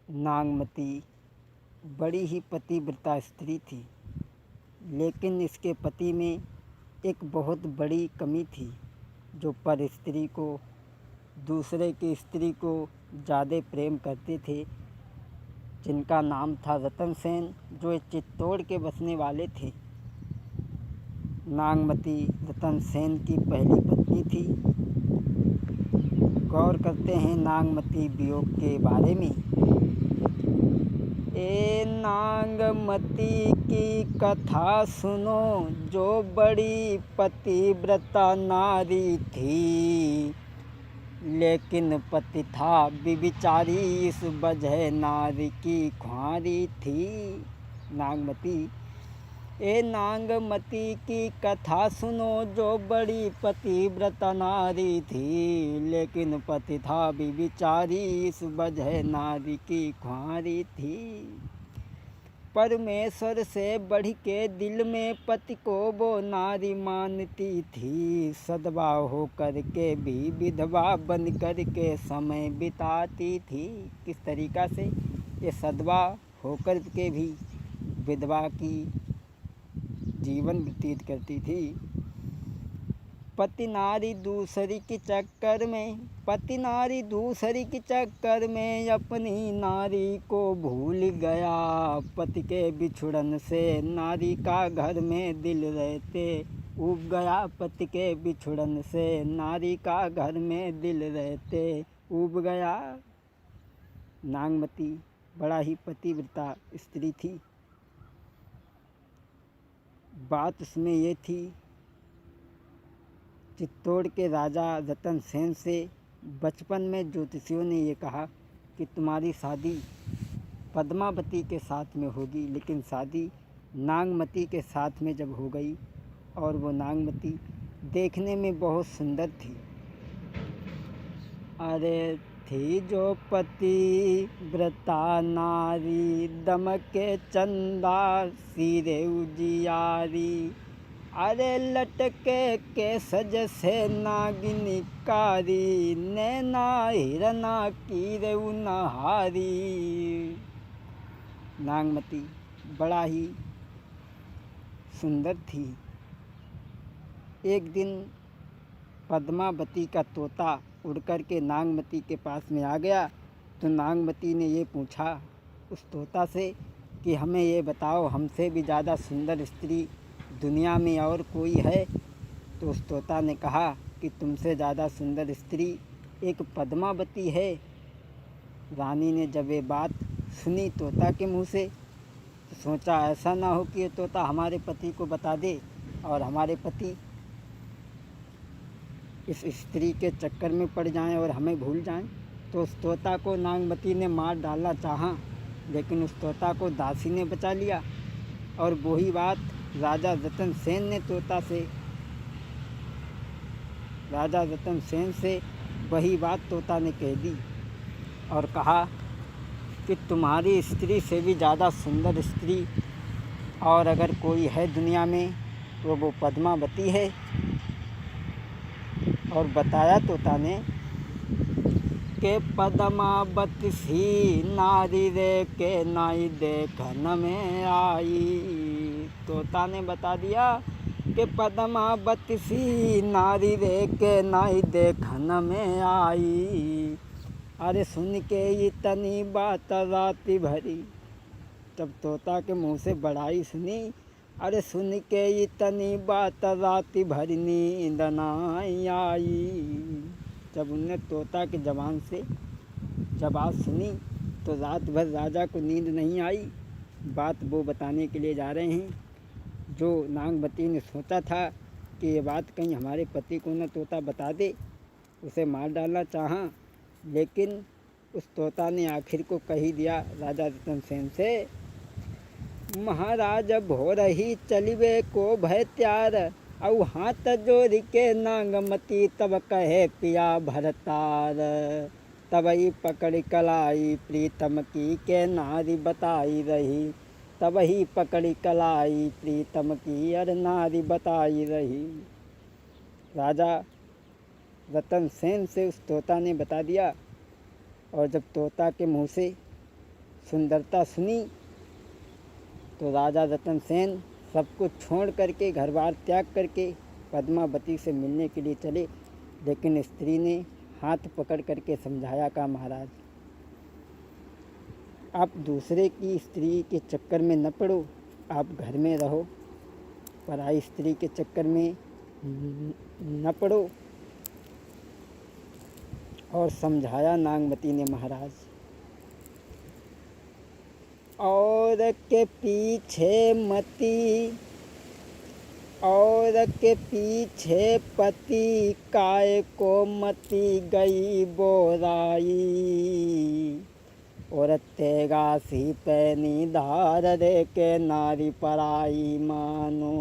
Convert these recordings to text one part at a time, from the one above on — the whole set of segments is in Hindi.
नागमती बड़ी ही पतिव्रता स्त्री थी, लेकिन इसके पति में एक बहुत बड़ी कमी थी। जो पर स्त्री को, दूसरे की स्त्री को ज़्यादा प्रेम करते थे, जिनका नाम था रतन सेन, जो चित्तौड़ के बसने वाले थे। नागमती रतन सेन की पहली पत्नी थी। गौर करते हैं नागमती वियोग के बारे में। ए नागमती की कथा सुनो, जो बड़ी पतिव्रता नारी थी, लेकिन पति था व्यभिचारी, इस वजह नारी की ख्वारी थी। नागमती ए नागमती की कथा सुनो, जो बड़ी पतिव्रता नारी थी, लेकिन पति था व्यभिचारी, इस वजह नारी की ख्वारी थी। परमेश्वर से बढ़ के दिल में पति को वो नारी मानती थी। सदवा हो कर के भी विधवा बन कर के समय बिताती थी। किस तरीक़ा से? ये सदवा होकर के भी विधवा की जीवन व्यतीत करती थी। पति नारी दूसरी के चक्कर में, पति नारी दूसरी के चक्कर में अपनी नारी को भूल गया। पति के बिछुड़न से नारी का घर में दिल रहते ऊब गया। पति के बिछुड़न से नारी का घर में दिल रहते ऊब गया। नागमती बड़ा ही पतिव्रता स्त्री थी। बात उसमें ये थी, चित्तौड़ के राजा रतन सेन से बचपन में ज्योतिषियों ने ये कहा कि तुम्हारी शादी पद्मावती के साथ में होगी, लेकिन शादी नागमती के साथ में जब हो गई, और वो नागमती देखने में बहुत सुंदर थी। अरे थी जो पति व्रता नारी, दमके चंदा सिरे उजियारी। अरे लटके के सज से नागिनी कारी, नैना हिरना की रेउ नहारी। नागमती बड़ा ही सुंदर थी। एक दिन पद्मावती का तोता उड़कर के नागमती के पास में आ गया, तो नागमती ने ये पूछा उस तोता से कि हमें ये बताओ, हमसे भी ज़्यादा सुंदर स्त्री दुनिया में और कोई है? तो उस तोता ने कहा कि तुमसे ज़्यादा सुंदर स्त्री एक पद्मावती है। रानी ने जब ये बात सुनी तोता के मुँह से, तो सोचा ऐसा ना हो कि ये तोता हमारे पति को बता दे और हमारे पति इस स्त्री के चक्कर में पड़ जाएं और हमें भूल जाएं। तो उस तोता को नागमती ने मार डालना चाहा, लेकिन उस तोता को दासी ने बचा लिया। और वही बात राजा रतन सेन ने वही बात तोता ने कह दी और कहा कि तुम्हारी स्त्री से भी ज़्यादा सुंदर स्त्री और अगर कोई है दुनिया में तो वो पद्मावती है। और बताया तोता ने के पद्मावती सी नारी रे, के नाई देखन में आई। तोता ने बता दिया कि पद्मावती सी नारी रे, के नाई देखन में आई। अरे सुन के इतनी बात राती भरी, जब तोता के मुँह से बड़ाई सुनी, अरे सुन के इतनी बात राती भरी नींद नहीं आई। जब उनने तोता की ज़बान से जब बात सुनी तो रात भर राजा को नींद नहीं आई। बात वो बताने के लिए जा रहे हैं जो नागमती ने सोचा था कि ये बात कहीं हमारे पति को न तोता बता दे, उसे मार डालना चाहा, लेकिन उस तोता ने आखिर को कह ही दिया राजा रतन सेन से, महाराज भोर ही चलिवे को भय त्यार, औ हाथ जोड़ के नागमती तब कहे पिया भरतार। तबही पकड़ कलाई प्रीतम की के नारी बताई रही, तबही पकड़ कलाई प्रीतम की अर नारी बताई रही। राजा रतन सेन से उस तोता ने बता दिया। और जब तोता के मुँह से सुंदरता सुनी तो राजा रतन सेन सब कुछ छोड़ करके, घर बार त्याग करके पद्मावती से मिलने के लिए चले। लेकिन स्त्री ने हाथ पकड़ करके समझाया, कहा महाराज आप दूसरे की स्त्री के चक्कर में न पड़ो, आप घर में रहो, पराई स्त्री के चक्कर में न पड़ो। और समझाया नागमती ने महाराज, और के पीछे मती, और के पीछे पति, काय को मती गई बोराई, और तेगा सी पैनी धार रे के नारी पराई मानो।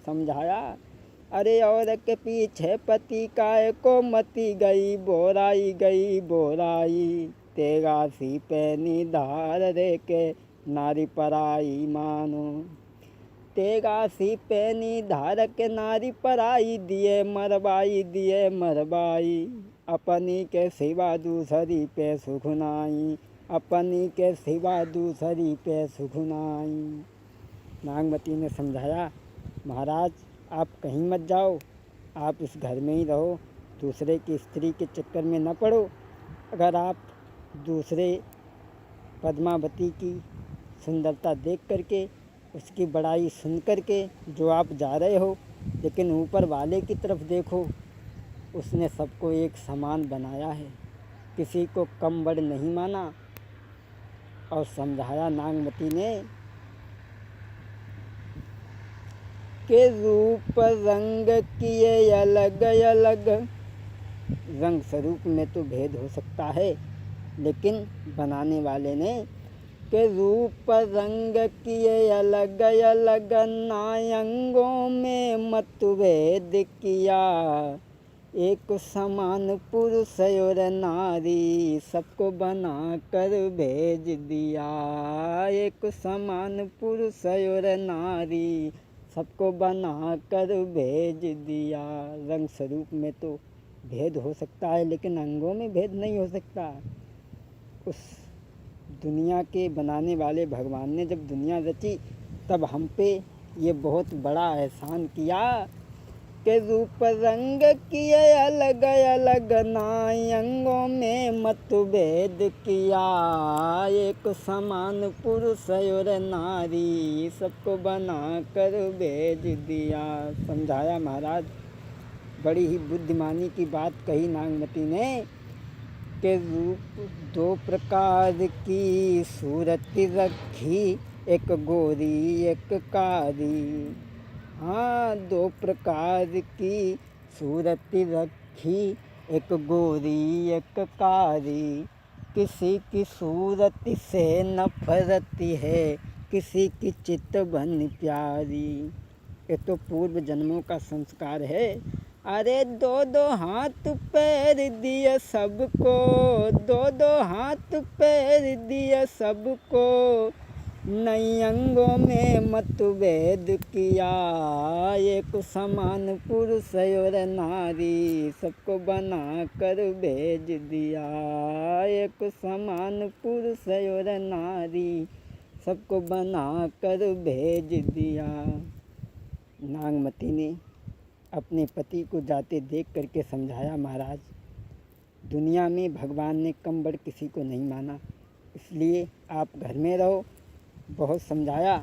समझाया, अरे और के पीछे पति, काय को मती गई बोराई, गई बोराई, तेगा सी पैनी धार रे के नारी पराई मानो। तेगा सी पैनी धार के नारी पराई, दिए मरबाई, दिए मरबाई, अपनी के सिवा दूसरी पे सुख नाई, अपनी के सिवा दूसरी पे सुख नाई। नागमती ने समझाया, महाराज आप कहीं मत जाओ, आप इस घर में ही रहो, दूसरे की स्त्री के चक्कर में न पड़ो। अगर आप दूसरे पद्मावती की सुंदरता देख करके, उसकी बड़ाई सुन करके जो आप जा रहे हो, लेकिन ऊपर वाले की तरफ देखो, उसने सबको एक समान बनाया है, किसी को कम बड़ नहीं माना। और समझाया नागमती ने के रूप रंग किए अलग अलग, रंग स्वरूप में तो भेद हो सकता है, लेकिन बनाने वाले ने के रूप रंग किए अलग अलग, नायंगों में मतभेद किया, एक समान पुरुष और नारी, सबको बना कर भेज दिया, एक समान पुरुष और नारी, सबको बना कर भेज दिया। रंग स्वरूप में तो भेद हो सकता है, लेकिन अंगों में भेद नहीं हो सकता। उस दुनिया के बनाने वाले भगवान ने जब दुनिया रची, तब हम पे ये बहुत बड़ा एहसान किया के रूप रंग किए अलग अलग, नायंगों में मतभेद किया, एक समान पुरुष और नारी, सबको बना कर भेज दिया। समझाया महाराज, बड़ी ही बुद्धिमानी की बात कही नागमती ने के रूप दो प्रकार की सूरत रखी, एक गोरी एक कारी। हाँ, दो प्रकार की सूरत रखी, एक गोरी एक कारी, किसी की सूरत से नफरत है, किसी की चित बन प्यारी। ये तो पूर्व जन्मों का संस्कार है। अरे दो दो हाथ पैर दिए सबको, दो दो हाथ पैर दिए सबको, नई अंगों में मतभेद किया, एक समान पुरुष और नारी, सबको बना कर भेज दिया, एक समान पुरुष और नारी, सबको बना कर भेज दिया। नागमती ने अपने पति को जाते देख करके समझाया, महाराज दुनिया में भगवान ने कम बड़ किसी को नहीं माना, इसलिए आप घर में रहो। बहुत समझाया,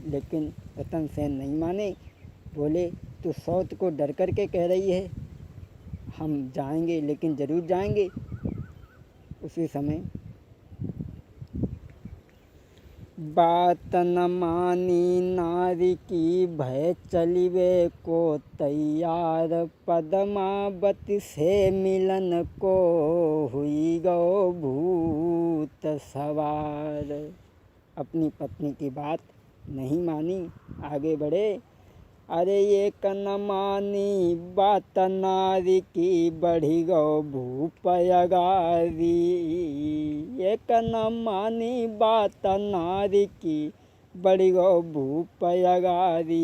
लेकिन रतन सेन नहीं माने। बोले तू सौत को डर कर के कह रही है, हम जाएंगे लेकिन ज़रूर जाएंगे। उसी समय बात न मानी नारी की, भय चलिवे को तैयार, पद्मावती से मिलन को हुई गो भूत सवार। अपनी पत्नी की बात नहीं मानी, आगे बढ़े। अरे ये न मानी बात नारी की, बढ़ी गो भूप अगारी। एक न मानी बात नारी की, बढ़ी गो भूप अगारी।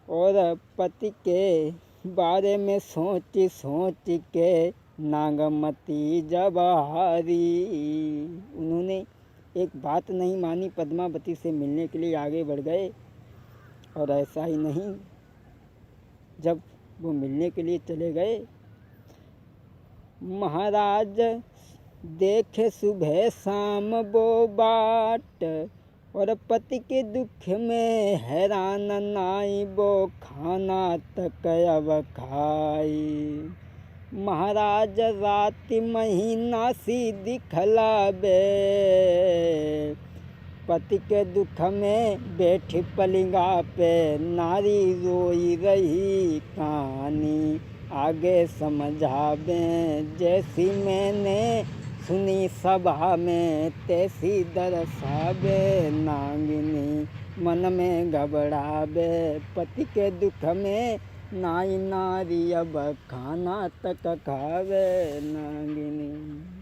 और पति के बारे में सोच सोच के नागमती जब हारी। उन्होंने एक बात नहीं मानी, पद्मावती से मिलने के लिए आगे बढ़ गए। और ऐसा ही नहीं, जब वो मिलने के लिए चले गए, महाराज देखे सुबह शाम वो बाट, और पति के दुख में हैरान नाई, वो खाना तक अब खाई। महाराज रात महीना सी दिखलावे, पति के दुख में बैठी पलिंगा पे, नारी रोई रही कहानी आगे समझावे। जैसी मैंने सुनी सभा में, तैसी दर्शावे नागिनी मन में घबरावे। पति के दुख में नाई नारी अब खाना तक खावे नागिनी।